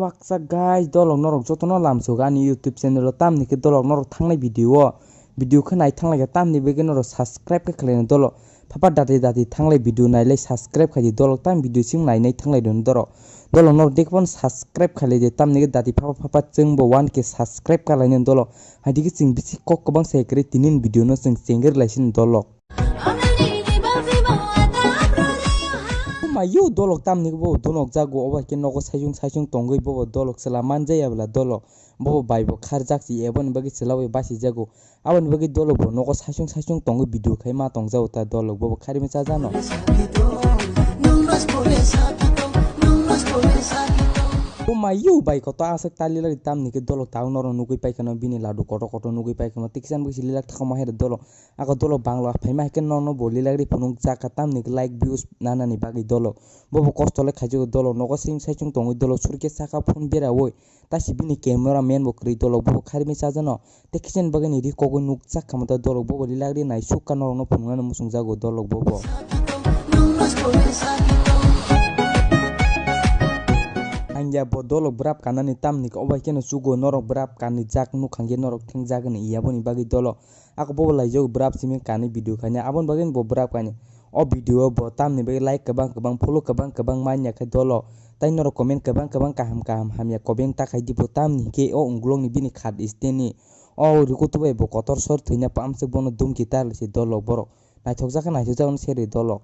waksa guys dolok norok jotono lamsoga ni YouTube channel o tamni ke dolok norok thangnai video khe nai thanglai tamni bege norok subscribe ke khlaina dolok papa dati thanglai video nailai subscribe khaji dolok tam video sim nainai thanglai don dolok norok dekpon subscribe khalai de tamni ke dati papa chengbo 1k subscribe kalaina dolok hadi ke ching bisi kok kobang sekre tinin video no ching senger laisin dolok mayu dolok tam ni bo donok jago oba ke nogo saijung tongoi bo dolok sela manjai abla dolok bo baibo kharjak si ebon bagi selawe basi jago abon bagi dolok bo nogo saijung tongoi video khai ma tongjao ta dolok bo khari me cha jano mayu bai ko ta asak tali lagi tam ni ke dolok taung noro nugui pai kana bini ladu koto nugui pai kana tiksan bisi lilak thakama her dolok ako dolok bangla phaima ke nono bo lilagri phunung chaka tam ni like views nana ni bagi dolok bobo kostole khajo dolok nogo sim saijung tongoi dolok surke saka phun bera woi tasi bini camera man bo kri dolok bobo khari me sajano tiksan bagi ni ri kogo nuk chak kamata dolok bobo lilagri nai sukka noro no phunungana musung jago dolok bobo anja bo dolok brap kanani tamni ko obai keno sugo norok brap kani jak nu khangge norok thing jagani iyaboni bagi dolok ako bo laijog brap simi kani video khanya abon bagin bo brap kani o video bo tamni bagi like kabang follow kabang manya kha dolok tai norok comment kabang kaham hamya comment ta khai dipo tamni ke o unglong ni bini khat isteni o rikutubai bo kotor sor thina pamse bono dum kitar si dolok borok naithokjak seri dolok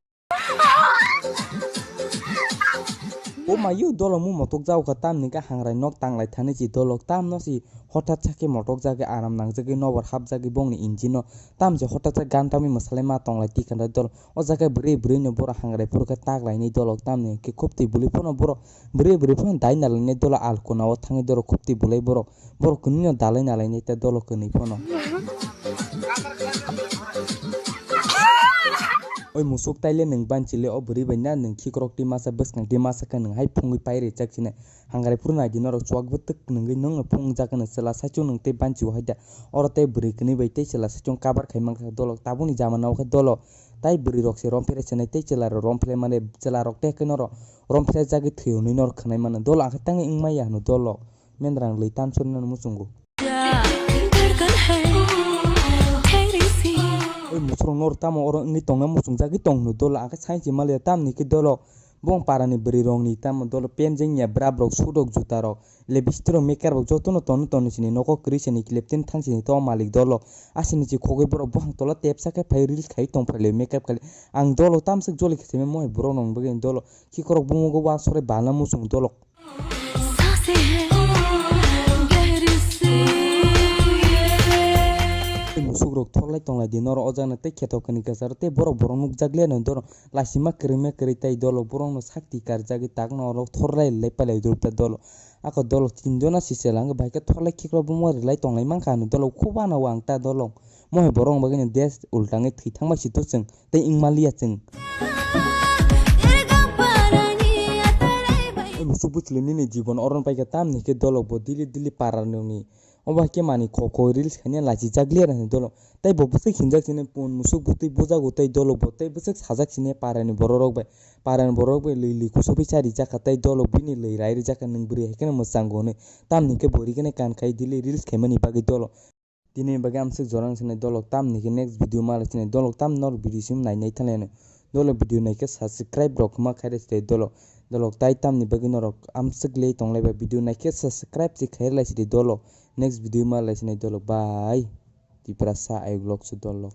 o mayu dolok mu motok jau ka tam ni ka hangrai nok tanglai thani chi dolok tam no si hotat chake motok jage aram nangjage nobor hapjage bongni injino tam je hotat gan tami masalai ma tonglai tikanda dolok o jaga bri no bora hangrai purka taglai ni dolok tam ni ke khopti buli pono boro bri pono dai nalai ni dolok alkona o thangi dolok khopti bulai boro kunino dalai nalai ni ta dolok ni pono oi musuk taile neng banchile o buri baina neng khikrok ti masa beskang ti masa kan neng hai phungui paire chakchine hangare purna dinoro chwak butuk neng nong phung jakana sela sachu neng te banchi haida orte buri kni baite sela sachu kabar khaimang dolok tabuni jamana o dolok tai buri rokse rompere chene te chela rompre mane chela rokte kenoro rompre jagi thiuni nor khnai mane dolok akhtang ingmaya no dolok mendrang leitan sunna musungu musrong nor tamo oro ni tonga musung jagi tong no dola aka sainchi malia tam ni ke dolo bong parani beri rong ni tam dolo penjeng ya brabrok sudok jutaro lebistro maker bok jotono ton sini noko kriseni klepten thangsini to malik dolo asini chi khoge boro bong tola tepsa ka phai reels khai tong phale makeup kale ang dolo tam sik joli khseme moy bro nong begen dolo ki korok bungo go wa sore bala musung dolo musugrok tholai tonglai dinoro ojana te kheto kani kasar te borok nuk jagle no doro lasima krime kritai dolo borong no sakti karjagi takno ro thorlai lepalai durta dolo ako dolo tinjona siselang baike tholai khikro bumo rilai tonglai mangkha no dolo khubana wangta dolo mohe borong bagini des ultangai thithangma situ cheng te ingmalia cheng musubutli ni jibon oron paika tamni ke dolo bo dili pararni oba ke mani khoko reels khania laji jaglia rani dolo tai bo busik hinjak sine pon musuk buti boja gotai dolo botai busik sajak sine parani borok bai lili kusobi chari jaka tai dolo bini lei rai jaka ning buri hekena musangone tamni ke bori kene kan khai dili reels khemani bagi dolo dini bagi amsik jorang sine dolo tamni ke next video mala sine dolo tam nor video sim nai thalene dolo video nai ke subscribe rok ma khaire ste dolo tai tamni bagi norok amsik lei tonglai ba video nai ke subscribe si khair lai si dolo next video ma lai sinai dolo bye di prasa ai vlog su dolo